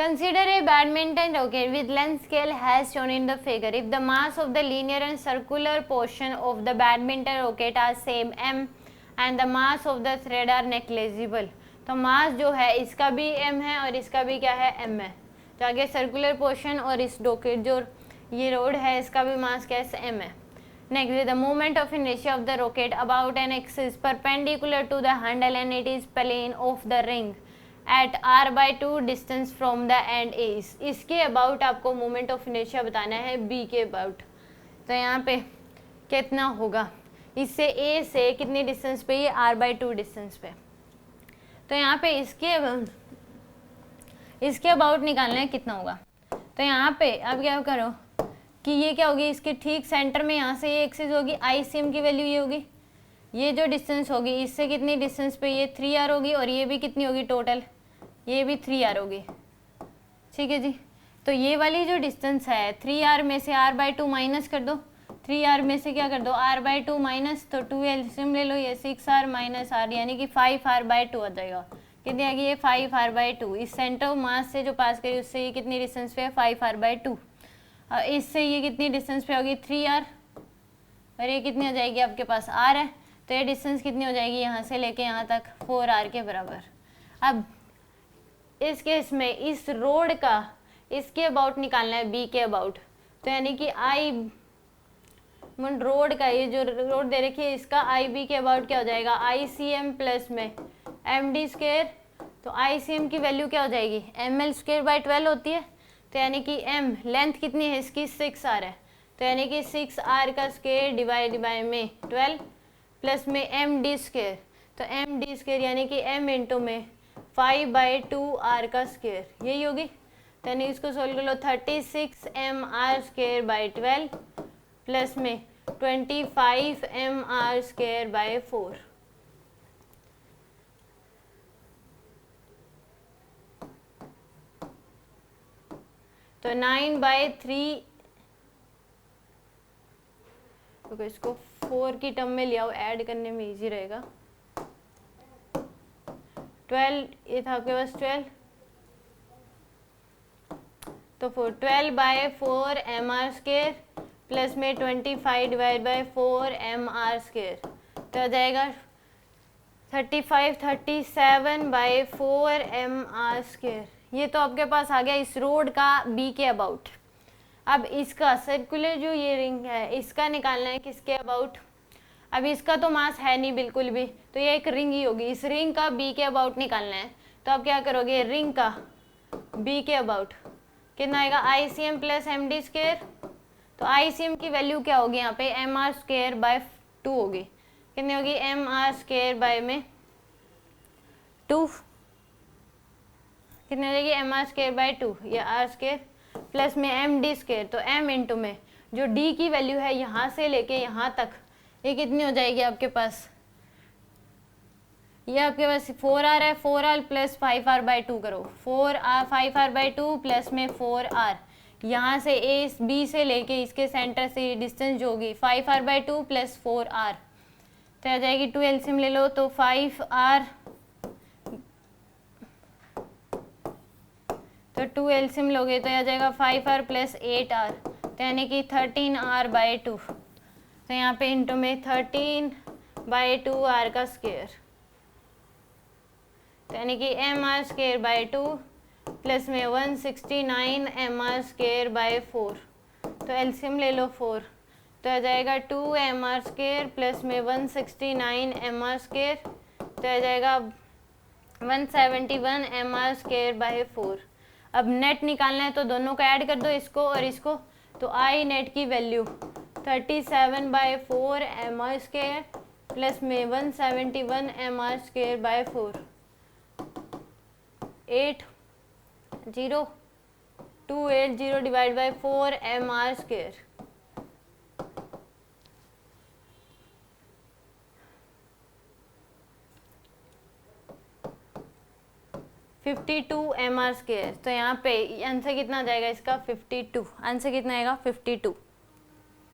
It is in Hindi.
Consider a badminton racket with length scale as shown in the figure. If the mass of the linear and circular portion of the badminton racket are same m and the mass of the thread are negligible. तो मास जो है इसका भी m है और इसका भी क्या है m है. तो आगे सर्कुलर पोर्शन और इस रॉकेट जो ये रोड है इसका भी मास क्या है m है. Next, the moment of inertia of the rocket about an axis perpendicular to the handle and it is plane of the ring at r/2 distance from the end A. इसके अबाउट आपको मोमेंट ऑफ इनर्शिया बताना है b के अबाउट. तो यहाँ पे कितना होगा, इससे A से कितनी डिस्टेंस पे, ये r/2 डिस्टेंस पे. तो यहाँ पे इसके अबाउट निकालना है कितना होगा. तो यहाँ पे अब क्या करो कि ये क्या होगी, इसके ठीक सेंटर में यहाँ से ये एक्सिस होगी, ICM की वैल्यू ये होगी, ये जो डिस्टेंस होगी इससे कितनी डिस्टेंस पे ये 3r होगी और ये भी कितनी होगी टोटल, ये भी 3r होगी. ठीक है जी. तो ये वाली जो डिस्टेंस है 3r में से r/2 माइनस कर दो, 3r में से क्या कर दो r/2 माइनस, तो 2 एलसीएम ले लो, ये 6r माइनस r यानी कि 5r/2 आ जाएगा. कितनी आ गई ये 5r/2. इस सेंटर ऑफ मास से जो पास करी उससे ये कितनी डिस्टेंस पे है 5r/2. इससे ये कितनी डिस्टेंस पे होगी 3r और ये कितनी हो जाएगी आपके पास r है. तो ये डिस्टेंस कितनी हो जाएगी यहाँ से लेके यहाँ तक 4r के बराबर. अब इस केस में इस रोड का इसके अबाउट निकालना है b के अबाउट. तो यानी कि रोड का ये जो रोड दे रखी है इसका IB के अबाउट क्या हो जाएगा ICM प्लस में MD स्क्वायर. तो ICM की वैल्यू क्या हो जाएगी ml²/12 होती है. तो यानी कि m लेंथ कितनी है इसकी 6r है. तो यानी कि 6r का स्क्वायर डिवाइड बाय में 12 प्लस में MD स्क्वायर. तो MD स्क्वायर यानी कि m इंटू में 5/2r का स्क्वायर यही होगी. तो यानी इसको सोल्व कर लो 36mr²/12 प्लस में 25mr²/4. तो 9/3 तो इसको 4 की टर्म में ले आओ, ऐड करने में इजी रहेगा. 12 ये था आपके पास 12 तो 12/4 mr² प्लस में 25/4 mr². तो आ जाएगा 37/4 mr². ये तो आपके पास आ गया इस रोड का b के अबाउट. अब इसका सर्कुलर जो ये रिंग है इसका निकालना है किसके अबाउट. अब इसका तो मास है नहीं बिल्कुल भी, तो ये एक रिंग ही होगी. इस रिंग का b के अबाउट निकालना है. तो आप क्या करोगे, रिंग का b के अबाउट कितना आएगा ICM प्लस MD स्क्वायर. तो ICM की वैल्यू क्या होगी यहाँ पे mr²/2 होगी. कितनी होगी mr² में 2 कितनी हो जाएगी mr²/2 या r² प्लस में MD स्क्वायर. तो m इंटू में जो d की वैल्यू है यहाँ से लेके यहाँ तक ये कितनी हो जाएगी आपके पास, ये आपके पास 4r है, 4r प्लस 5r/2 करो, 5r/2 प्लस में 4r. यहाँ से B से लेके इसके सेंटर से डिस्टेंस जो होगी 5r/2 प्लस 4r. तो आ जाएगी 2 एलसीएम ले लो, तो 5r तो 2 एलसीएम लोगे तो आ जाएगा 5r प्लस 8r. तो यानी कि 13r/2. तो यहाँ पे इंटू में 13/2r का स्क्वायर. तो यानी कि mr²/2 प्लस में 169 mr²/4. तो एलसीएम ले लो 4. तो आ जाएगा 2mr² प्लस में 169 mr². तो आ जाएगा 171 mr²/4. अब नेट निकालना है तो दोनों को ऐड कर दो, इसको और इसको. तो आई नेट की वैल्यू 37/4 mr² प्लस में 171 mr²/4 80280 divide by 4 mr². mr². तो यहाँ पे आंसर कितना आ जाएगा इसका 52. आंसर कितना आएगा 52.